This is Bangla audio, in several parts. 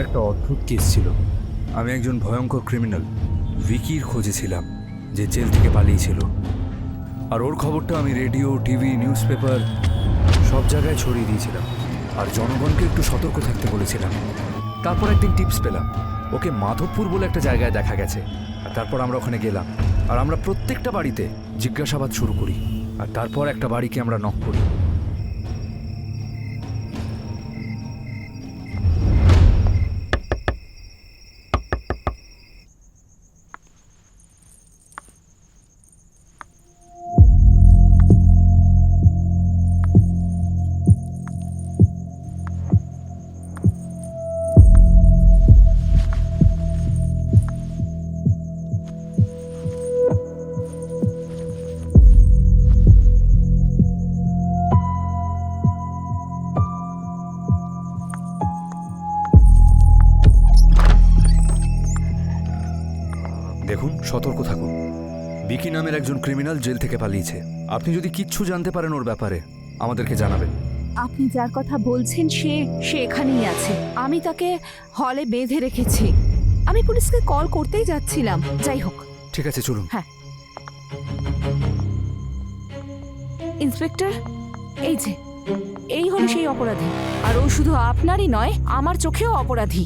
একটা অদ্ভুত কেস ছিল। আমি একজন ভয়ঙ্কর ক্রিমিনাল ভিকির খোঁজে ছিলাম, যে জেল থেকে পালিয়েছিল। আর ওর খবরটা আমি রেডিও, টিভি, নিউজ পেপার সব জায়গায় ছড়িয়ে দিয়েছিলাম, আর জনগণকে একটু সতর্ক থাকতে বলেছিলাম। তারপর একদিন টিপস পেলাম, ওকে মাধবপুর বলে একটা জায়গায় দেখা গেছে। আর তারপর আমরা ওখানে গেলাম, আর আমরা প্রত্যেকটা বাড়িতে জিজ্ঞাসাবাদ শুরু করি। আর তারপর একটা বাড়িকে আমরা নক করি। দেখুন, সতর্ক থাকুন। বিকি নামের একজন ক্রিমিনাল জেল থেকে পালিয়েছে। আপনি যদি কিচ্ছু জানতে পারেন ওর ব্যাপারে, আমাদেরকে জানাবেন। আপনি যার কথা বলছেন সে এখানেই আছে। আমি তাকে হলে বেঁধে রেখেছি। আমি পুলিশকে কল করতেই যাচ্ছিলাম। যাই হোক, ঠিক আছে, চলুন। হ্যাঁ। ইন্সপেক্টর, এই হলো সেই অপরাধী। আর ও শুধু আপনারই নয়, আমার চোখেও অপরাধী।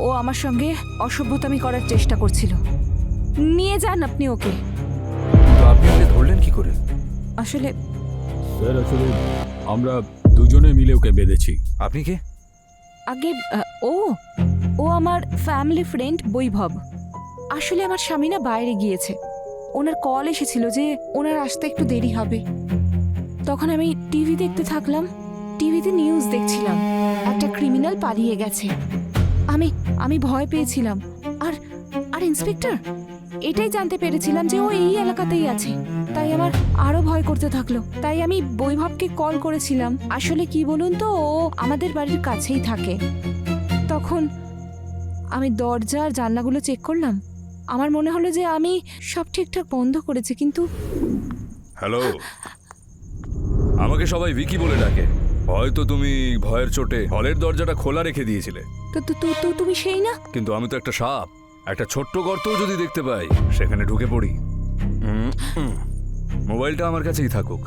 ও আমার সঙ্গে অসভ্যতামি করার চেষ্টা করছিল। নিয়ে যান আপনি ওকে। তো আপনি ওকে ধরলেন কি করে? আসলে স্যার, আসলে আমরা দুজনে মিলে ওকে বেঁধেছি। আপনি কে? আগে ও আমার ফ্যামিলি ফ্রেন্ড বৈভব। আসলে আমার স্বামী না বাইরে গিয়েছে। ওনার কল এসেছিল যে ওনার আসতে একটু দেরি হবে। তখন আমি টিভি দেখতে থাকলাম। টিভিতে নিউজ দেখছিলাম, একটা ক্রিমিনাল পালিয়ে গেছে। আমি ভয় পেয়েছিলাম। আর ইন্সপেক্টর, এটাই জানতে পেরেছিলাম যে ও এই এলাকাতেই আছে। তাই আমার আরো ভয় করতে থাকলো। তাই আমি বৈভবকে কল করেছিলাম। আসলে কি বলুন তো, ও আমাদের বাড়ির কাছেই থাকে। তখন আমি দরজা আর জানলাগুলো চেক করলাম। আমার মনে হলো যে আমি সব ঠিকঠাক বন্ধ করেছি, কিন্তু হ্যালো, আমাকে সবাই ভিকি বলে ডাকে। হয়তো তুমি ভয়ের চোটে হলের দরজাটা খোলা রেখে দিয়েছিলে। তুমি সেই না? কিন্তু আমি তো একটা সাপ। একটা ছোট্ট গর্তও যদি দেখতে পাই, সেখানে ঢুকে পড়ি। মোবাইলটা আমার কাছেই থাকুক।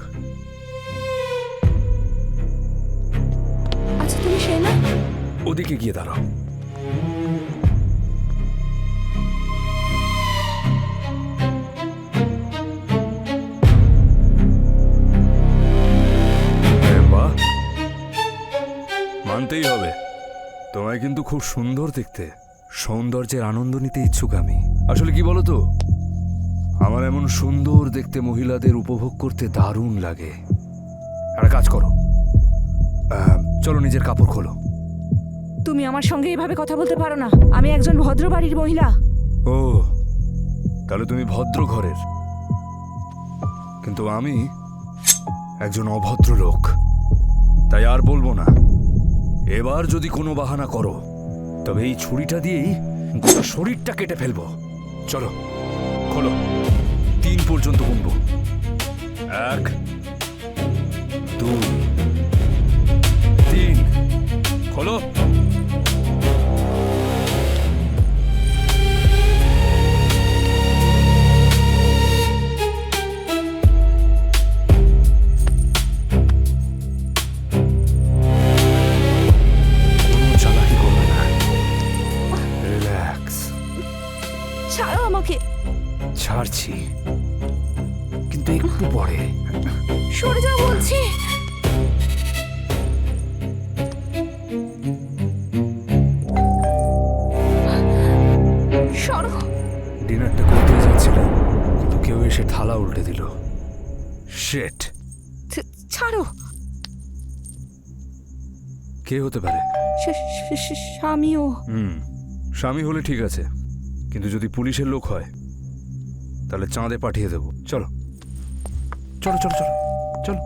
আচ্ছা, তুমি সেই না? ওদিকে গিয়ে দাঁড়াও। বাহ, মানতেই হবে, তোমায় কিন্তু খুব সুন্দর দেখতে। সৌন্দর্যের আনন্দ নিতে ইচ্ছুক আমি। আসলে কি বলো তো, আমার এমন সুন্দর দেখতে মহিলাদের উপভোগ করতে দারুণ লাগে। একটা কাজ করো, চলো নিজের কাপড় খোলো। তুমি আমার সঙ্গে এভাবে কথা বলতে পারো না। আমি একজন ভদ্র বাড়ির মহিলা। ও, তাহলে তুমি ভদ্র ঘরের, কিন্তু আমি একজন অভদ্র লোক। তাই আর বলবো না। এবার যদি কোনো বাহানা করো, তবে এই ছুরিটা দিয়েই গোটা শরীরটা কেটে ফেলবো। চলো খোলো, 3 পর্যন্ত গুনবো। 1, 2, 3, খোলো। ছাড়ো আমাকে। ছাড়ছি, কিন্তু একটু পরে। সরে যাও বলছি। সরো। ডিনারটা করতে যাচ্ছিলাম, কিন্তু কেউ এসে থালা উল্টে দিল। শিট। ছাড়ো। কে হতে পারে? স্বামীও। স্বামী হলে ঠিক আছে, কিন্তু যদি পুলিশের লোক হয়, তাহলে চাঁদে পাঠিয়ে দেব। চলো চলো চলো চলো চলো।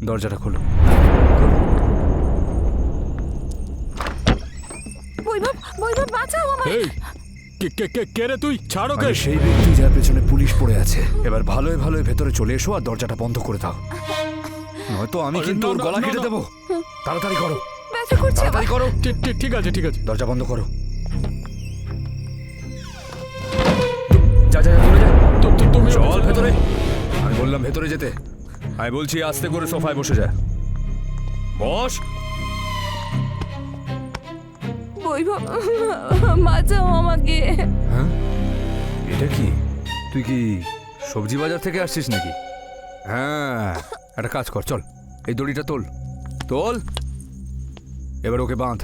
দরজাটা খোলো। বৈভব, বাঁচাও আমায়। কে রে তুই? ছাড়ো কে? সেই ব্যক্তি যার পেছনে পুলিশ পড়ে আছে। এবার ভালোই ভালোই ভেতরে চলে এসো আর দরজাটা বন্ধ করে দাও। নয়তো আমি আরে কিন্তু না, ওর না, গলা না, কেটে না। দেবো। তাড়াতাড়ি করো, ব্যথা করছে আমার। তাড়াতাড়ি করো। ঠিক আছে ঠিক আছে। দরজা বন্ধ করো। যা যা যা, চলে যা। তুমি চল ভেতরে। আমি বললাম ভেতরে যেতে। আমি বলছি আস্তে করে সোফায় বসে যা। বস। বৈভব, বাঁচাও আমাকে। হ্যাঁ, এটা কি? তুই কি সবজি বাজার থেকে আসছিস নাকি? হ্যাঁ, একটা কাজ কর, চল এই দড়িটা তোল তোল, এবার ওকে বাঁধ।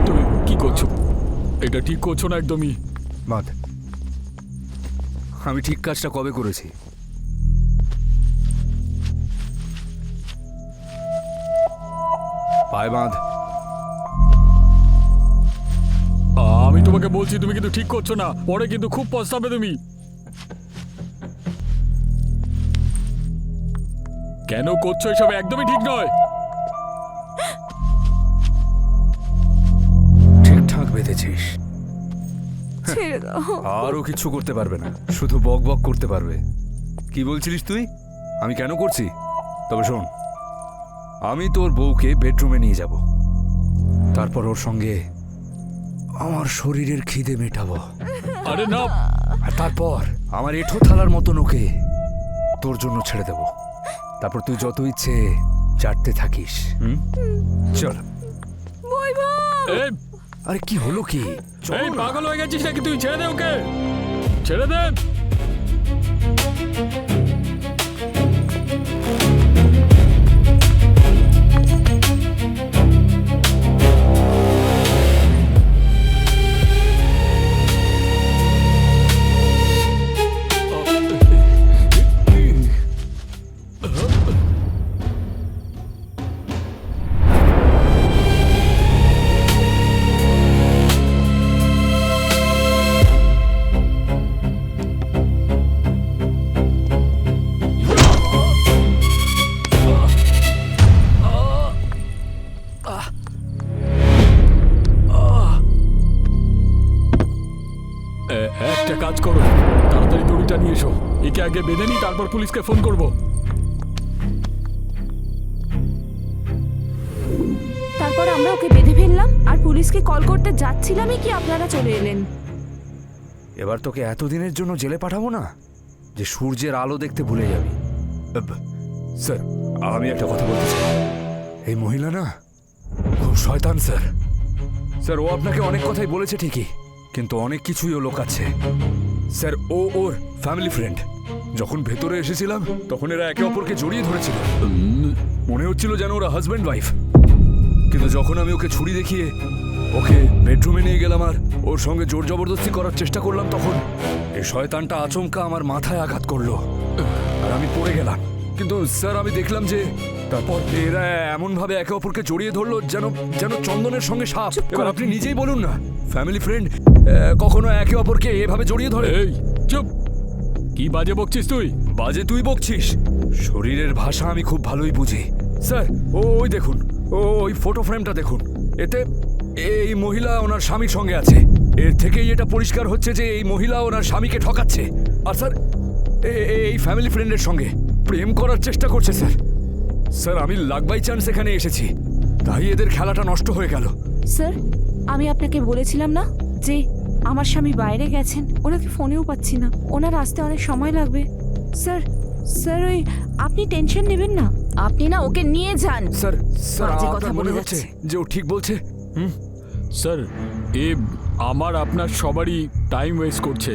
তুমি কি করছো? এটা ঠিক করছো না একদমই। বাঁধ। আমি ঠিক কাজটা কবে করেছি? পায়ে বাঁধ। আমি তোমাকে বলছি তুমি কিন্তু ঠিক করছো না, পরে কিন্তু খুব পস্তাবে তুমি। কেন করছো এসব? একদমই ঠিক নয়। ঠিকঠাক বেঁধেছিস, ছেড়ে দাও। আরও কিছু করতে পারবে না, শুধু বক বক করতে পারবে। কি বলছিলিস তুই? আমি কেন করছি? তবে শোন, আমি তোর বউকে বেডরুমে নিয়ে যাব, তারপর ওর সঙ্গে আমার শরীরের খিদে মেটাবো, আরে না। আর তারপর আমার এঁঠো থালার মতন ওকে তোর জন্য ছেড়ে দেব। তারপর তুই যত ইচ্ছে চাটতে থাকিস। চল। বৈভব, এই আরে কি হলো কি? চল এই না। পাগল হয়ে গেছিস নাকি তুই? ছেড়ে দে ওকে, ছেড়ে দে। একটা কাজ করো, তাড়াতাড়ি দড়িটা নিয়ে এসো। একে আগে বেঁধে নি, তারপর পুলিশকে ফোন করব। তারপর আমরা ওকে বেঁধে ফেললাম আর পুলিশকে কল করতে যাচ্ছিলামই কি আপনারা চলে এলেন। এবার তোকে এতদিনের জন্য জেলে পাঠাবো না যে সূর্যের আলো দেখতে ভুলে যাবি। স্যার, আমি একটা কথা বলতে চাই। এই মহিলা না খুব শয়তান স্যার। স্যার, ও আপনাকে অনেক কথাই বলেছে ঠিকই, কিন্তু অনেক কিছুই ও লোকাচ্ছে। স্যার, ও ওর ফ্যামিলি ফ্রেন্ড। যখন ভেতরে এসেছিলাম তখন এরা একে অপরকে জড়িয়ে ধরেছিল, মনে হচ্ছিল যেন ওরা হাজব্যান্ড ওয়াইফ। কিন্তু যখন আমি ওকে ছুরি দেখিয়ে ওকে বেডরুমে নিয়ে গেলাম আর ওর সঙ্গে জোর জবরদস্তি করার চেষ্টা করলাম, তখন এই শয়তানটা আচমকা আমার মাথায় আঘাত করলো আর আমি পড়ে গেলাম। কিন্তু স্যার, আমি দেখলাম যে তারপর এরা এমন ভাবে একে অপরকে জড়িয়ে ধরলো যেন যেন চন্দনের সঙ্গে সাপ। এবার আপনি নিজেই বলুন না, ফ্যামিলি ফ্রেন্ড কখনো একে অপরকে এভাবে জড়িয়ে ধরে? এই চুপ, কি বাজে বকছিস তুই? বাজে তুই বকছিস? শরীরের ভাষা আমি খুব ভালোই বুঝি স্যার। ওই দেখুন, ওই ফটো ফ্রেমটা দেখুন, এতে এই মহিলা ওনার স্বামীর সঙ্গে আছে। এর থেকেই এটা পরিষ্কার হচ্ছে যে এই মহিলা ওনার স্বামীকে ঠকাচ্ছে। আর স্যার, এই ফ্যামিলি ফ্রেন্ডের সঙ্গে প্রেম করার চেষ্টা করছে স্যার। স্যার, আমি লাক বাই চান্স এখানে এসেছি, তাই এদের খেলাটা নষ্ট হয়ে গেল। স্যার, আমি আপনাকে বলেছিলাম না যে আমার স্বামী বাইরে গেছেন, ওনাকে ফোনেও পাচ্ছি না, ওনার আসতে অনেক সময় লাগবে। স্যার, স্যার ওই আপনি টেনশন নেবেন না, আপনি না ওকে নিয়ে যান। স্যার, স্যার, বাজে কথা আপনার মনে বলে হচ্ছে যাচ্ছে। যে ও ঠিক বলছে? স্যার, এ আমার আপনার সবারই টাইম ওয়েস্ট করছে।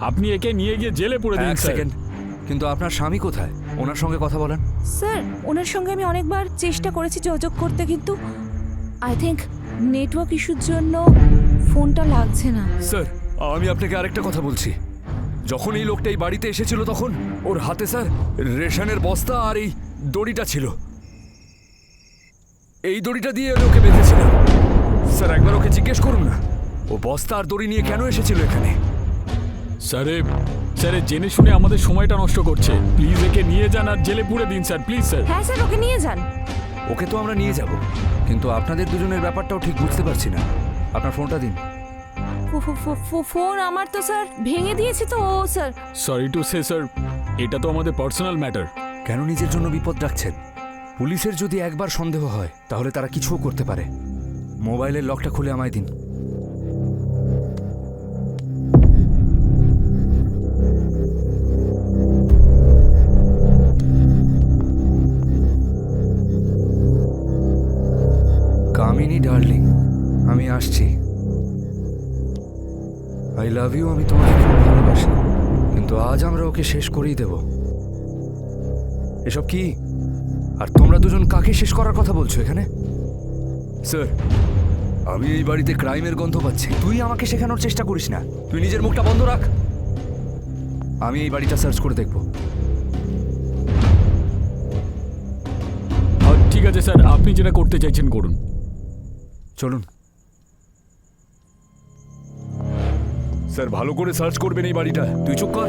আপনি একে নিয়ে গিয়ে জেলে পুরে দিন এক স্যার। সেকেন্ড, কিন্তু আপনার স্বামী কোথায়? ওনার সঙ্গে কথা বলেন। স্যার, ওনার সঙ্গে আমি অনেকবার চেষ্টা করেছি যোগাযোগ করতে, কিন্তু আই থিঙ্ক নেটওয়ার্ক ইস্যুর জন্য ফোনটা লাগছে না। স্যার, আমি আপনাকে আরেকটা কথা বলছি। যখন এই লোকটা এই বাড়িতে এসেছিল তখন ওর হাতে স্যার রেশনের বস্তা আর এই দড়িটা ছিল। এই দড়িটা দিয়ে আমি ওকে বেঁধেছিলাম। স্যার, একবার ওকে জিজ্ঞেস করুন না ও বস্তা আর দড়ি নিয়ে কেন এসেছিল এখানে। স্যার জেনে শুনে আমাদের সময়টা নষ্ট করছে। প্লিজ একে নিয়ে যান আর জেলে পুরে দিন স্যার, প্লিজ স্যার। হ্যাঁ স্যার, ওকে নিয়ে যান। ওকে তো আমরা নিয়ে যাব, কিন্তু আপনাদের দুজনের ব্যাপারটাও ঠিক বুঝতে পারছি না। আপনার ফোনটা দিন। ফোন আমার তো স্যার ভেঙে দিয়েছে তো ও sir. Sorry to say sir, এটা তো আমাদের পার্সোনাল ম্যাটার। কেন নিজের জন্য বিপদ রাখছেন? পুলিশের যদি একবার সন্দেহ হয় তাহলে তারা কিছুও করতে পারে। মোবাইলের লকটা খুলে আমায় দিন। কামিনী ডার্লিং, আমি আসছি। আই লাভ ইউ, আমি তোমাকে খুব ভালোবাসি, কিন্তু আজ আমরা ওকে শেষ করেই দেব। এসব কি? আর তোমরা দুজন কাকে শেষ করার কথা বলছো এখানে? স্যার, আমি এই বাড়িতে ক্রাইমের গন্ধ পাচ্ছি। তুই আমাকে শেখানোর চেষ্টা করিস না, তুই নিজের মুখটা বন্ধ রাখ। আমি এই বাড়িটা সার্চ করে দেখব। ঠিক আছে স্যার, আপনি যেটা করতে চাইছেন করুন। চলুন স্যার, ভালো করে সার্চ করবেন এই বাড়িটা। তুই চুপ কর।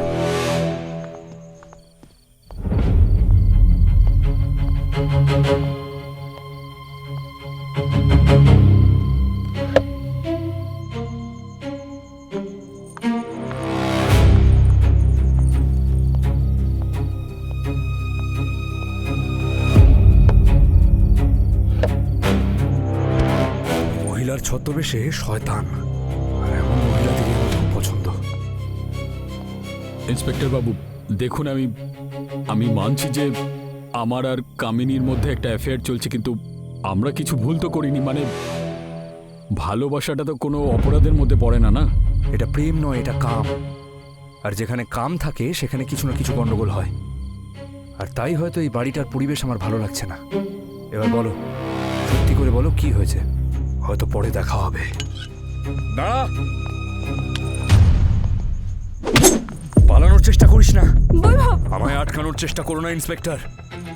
মহিলার ছদ্মবেশে শয়তান, আর এমন মহিলাদেরই আমার খুব পছন্দ। ইন্সপেক্টর বাবু দেখুন, আমি মানছি যে আমার আর কামিনীর মধ্যে একটা অ্যাফেয়ার চলছে, কিন্তু আমরা কিছু ভুল তো করিনি। মানে ভালোবাসাটা তো কোনো অপরাধের মধ্যে পড়ে না, না? এটা প্রেম নয়, এটা কাম। আর যেখানে কাম থাকে সেখানে কিছু না কিছু গন্ডগোল হয়। আর তাই হয়তো এই বাড়িটার পরিবেশ আমার ভালো লাগছে না। এবার বলো, সত্যি করে বলো কি হয়েছে? হয়তো পরে দেখা হবে। দাঁড়া, পালানোর চেষ্টা করিস না। বৈভব, আমায় আটকানোর চেষ্টা করো না ইন্সপেক্টর,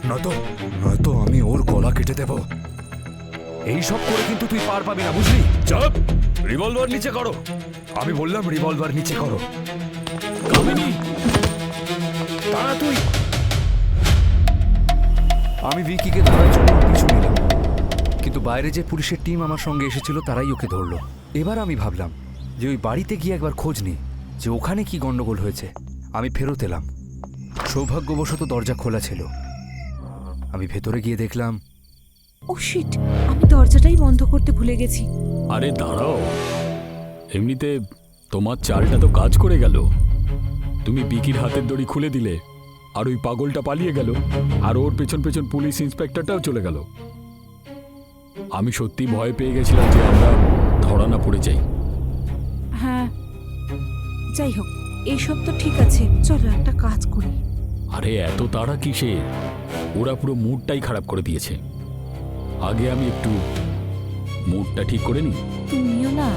নয়তো আমি ওর গলা কেটে দেব। এই সব করে কিন্তু তুই পার পাবি না, বুঝলি? চুপ! রিভলভার নিচে করো। আমি বললাম রিভলভার নিচে করো। কামিনী, দাঁড়া তুই। আমি ভিকিকে ধরার জন্য ওর পিছু নিলাম, কিন্তু বাইরে যে পুলিশের টিম আমার সঙ্গে এসেছিল তারাই ওকে ধরলো। এবার আমি ভাবলাম যে ওই বাড়িতে গিয়ে একবার খোঁজ নিই যে ওখানে কি গন্ডগোল হয়েছে। আমি ফেরত এলাম, সৌভাগ্যবশত দরজা খোলা ছিল। আমি ভেতরে গিয়ে দেখলাম ও শিট, আমি দরজাটাই বন্ধ করতে ভুলে গেছি। আরে দাঁড়াও, এমনিতে তোমার চালটা তো কাজ করে গেল। তুমি বিকির হাতের দড়ি খুলে দিলে, আর ওই পাগলটা পালিয়ে গেল, আর ওর পেছন পেছন পুলিশ ইন্সপেক্টরটাও চলে গেল। আমি সত্যি ভয় পেয়ে গেছিলাম যে আমরা ধরা না পড়ে যাই। হ্যাঁ, যাই হোক, এইসব তো ঠিক আছে, চলো একটা কাজ করি। আরে এত তাড়া কিসের? ওরা পুরো মুডটাই খারাপ করে দিয়েছে। আগে আমি একটু মুডটা ঠিক করে নিই। তুমিও না।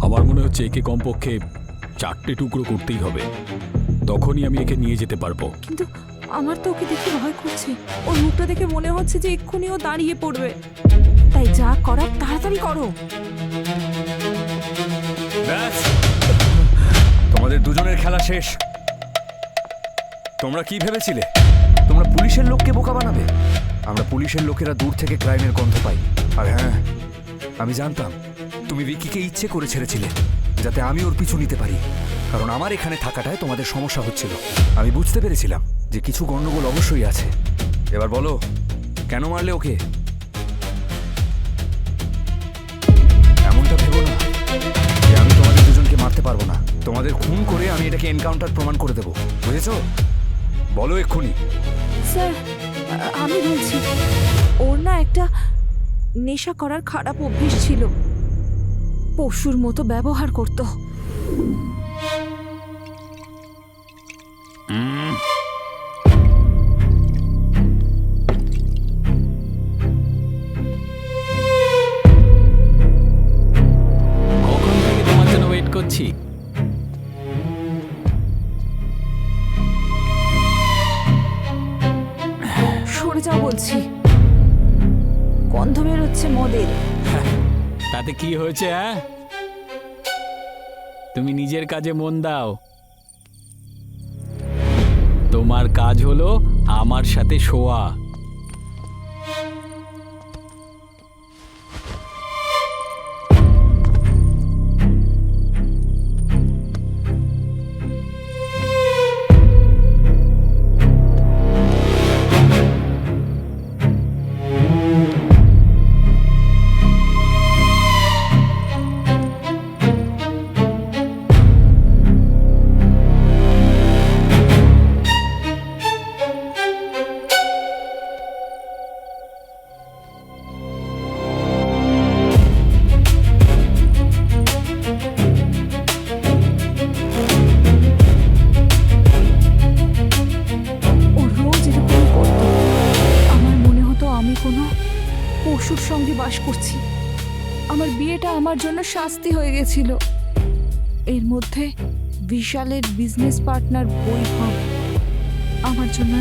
আমার মনে হচ্ছে একে কমপক্ষে 4টে টুকরো করতেই হবে, তখনই আমি একে নিয়ে যেতে পারবো। কিন্তু আমার তো ওকে দেখে ভয় করছে। ওর মুখটা দেখে মনে হচ্ছে যে এক্ষুনি ও দাঁড়িয়ে পড়বে। তাই যা করার তাড়াতাড়ি করো। ব্যাস, তোমাদের দুজনের খেলা শেষ। তোমরা কি ভেবেছিলে তোমরা পুলিশের লোককে বোকা বানাবে? আমরা পুলিশের লোকেরা দূর থেকে ক্রাইমের গন্ধ পাই। আর হ্যাঁ, আমি জানতাম তুমি ভিকিকে ইচ্ছে করে ছেড়েছিলে যাতে আমি ওর পিছু নিতে পারি, কারণ আমার এখানে থাকাটায় তোমাদের সমস্যা হচ্ছিল। আমি বুঝতে পেরেছিলাম যে কিছু গন্ডগোল অবশ্যই আছে। এবার বলো, কেন মারলে ওকে? এমনটা ভেবো না যে আমি তোমাদের দুজনকে মারতে পারবো না। তোমাদের খুন করে আমি এটাকে এনকাউন্টার প্রমাণ করে দেবো, বুঝেছো? বলো এক্ষুনি। স্যার, আমি বলছি, ও ওর না একটা নেশা করার খারাপ অভ্যেস ছিল, পশুর মতো ব্যবহার করত। কখন থেকে তোমার জন্য ওয়েট করছি। সরে যাও বলছি, গন্ধ বেরোচ্ছে মদের। তাতে কি হয়েছে? হ্যাঁ, তুমি নিজের কাজে মন দাও। তোমার কাজ হলো আমার সাথে শোয়া। ও রোজ এরকম করতো। আমার মনে হতো আমি কোনো পশুর সঙ্গে বাস করছি। আমার বিয়েটা আমার জন্য শাস্তি হয়ে গেছিল। এর মধ্যে বিশালের বিজনেস পার্টনার বৈভব আমার জন্য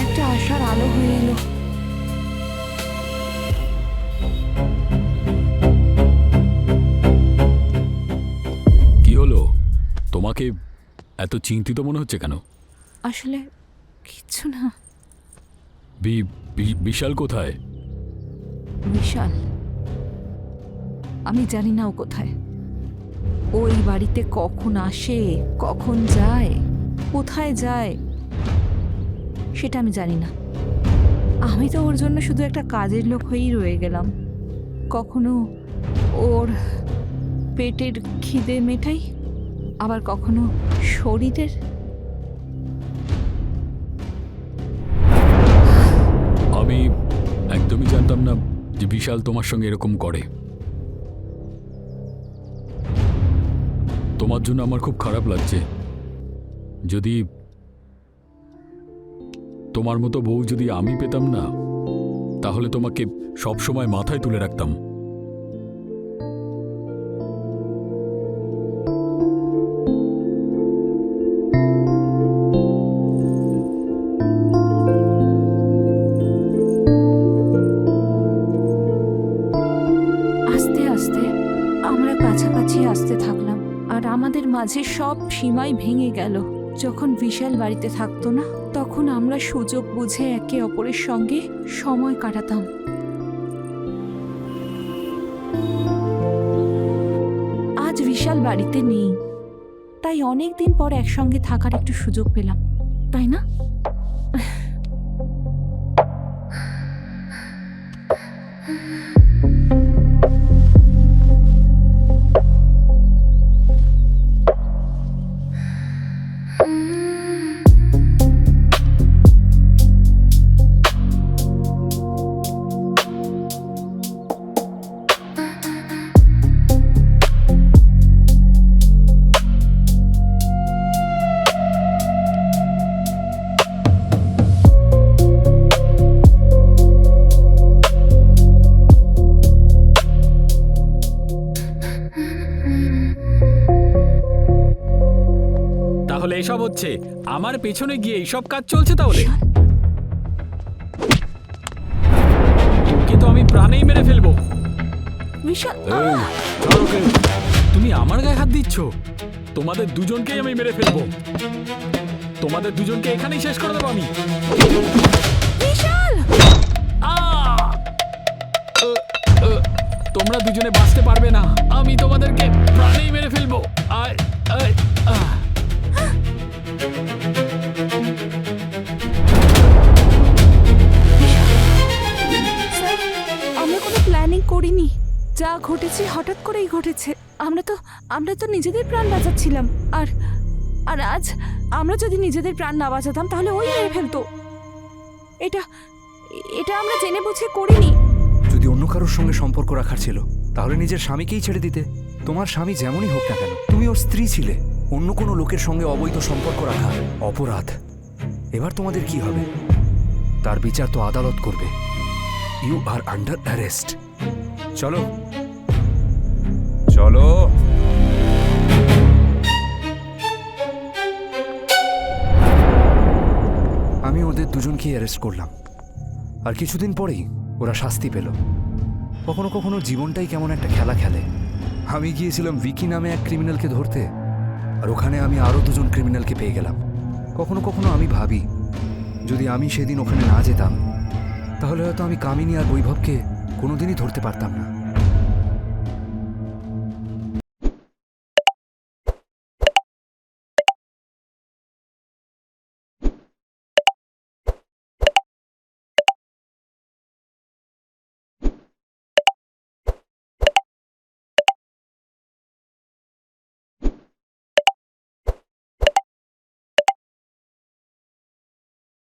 একটা আশার আলো হয়ে এলো। কি হলো? তোমাকে এত চিন্তিত মনে হচ্ছে কেন? আসলে কিচ্ছু না। বিশাল কোথায়? বিশাল, আমি জানি না ও কোথায়। ওই বাড়িতে কখন আসে, কখন যায়, কোথায় যায়, সেটা আমি জানি না। আমি তো ওর জন্য শুধু একটা কাজের লোক হয়েই রয়ে গেলাম। কখনো ওর পেটের খিদে মেটাই, আবার কখনো শরীরের। আমি একদমই জানতাম না যে বিশাল তোমার সঙ্গে এরকম করে। তোমার জন্য আমার খুব খারাপ লাগছে। যদি তোমার মতো বউ যদি আমি পেতাম না, তাহলে তোমাকে সব সময় মাথায় তুলে রাখতাম। আস্তে আস্তে আমরা কাছাকাছি আসতে থাকলাম, আর আমাদের মাঝে সব সীমাই ভেঙে গেল। যখন বিশাল বাড়িতে থাকতো না, তখন আমরা সুযোগ বুঝে একে অপরের সঙ্গে সময় কাটাতাম। আজ বিশাল বাড়িতে নেই, তাই অনেক দিন পর একসঙ্গে থাকার একটু সুযোগ পেলাম, তাই না? তাহলে এসব হচ্ছে আমার পেছনে গিয়ে এইসব কাজ চলছে? তাহলে তোকে তো আমি প্রাণেই মেরে ফেলবো। বিশাল, এই, ছাড় ওকে। তুমি আমার গায়ে হাত দিচ্ছ। তোমাদের দুজনকেই আমি মেরে ফেলবো। তোমাদের দুজনকে এখানেই শেষ করে দেবো আমি। বিশাল! আহ! তোমরা দুজনে বাঁচতে পারবে না। আমি তোমাদেরকে প্রাণেই মেরে ফেলবো। আয়, আয়, আহ! স্যার, আমরা কোনো প্ল্যানিং করিনি। যা ঘটেছে হঠাৎ করেই ঘটেছে। আমরা তো নিজেদের প্রাণ বাঁচাচ্ছিলাম, আর আজ আমরা যদি নিজেদের প্রাণ না বাঁচাতাম তাহলে ওই মেরে ফেলতো। এটা আমরা জেনে বুঝে করিনি। যদি অন্য কারোর সঙ্গে সম্পর্ক রাখার ছিল তাহলে নিজের স্বামীকেই ছেড়ে দিতে। তোমার স্বামী যেমনই হোক না কেন, তুমি ওর স্ত্রী ছিলে। অন্য কোনো লোকের সঙ্গে অবৈধ সম্পর্ক রাখা অপরাধ। এবার তোমাদের কি হবে? তার বিচার তো আদালত করবে। You are under arrest. চলো চলো। আমি ওদের দুজনকেই অ্যারেস্ট করলাম, আর কিছুদিন পরেই ওরা শাস্তি পেল। কখনো কখনো জীবনটাই কেমন একটা খেলা খেলে। আমি গিয়েছিলাম ভিকি নামে এক ক্রিমিনালকে ধরতে, আর ওখানে আমি আরও দুজন ক্রিমিনালকে পেয়ে গেলাম। কখনো কখনো আমি ভাবি, যদি আমি সেদিন ওখানে না যেতাম তাহলে হয়তো আমি কামিনী আর বৈভবকে কোনোদিনই ধরতে পারতাম না।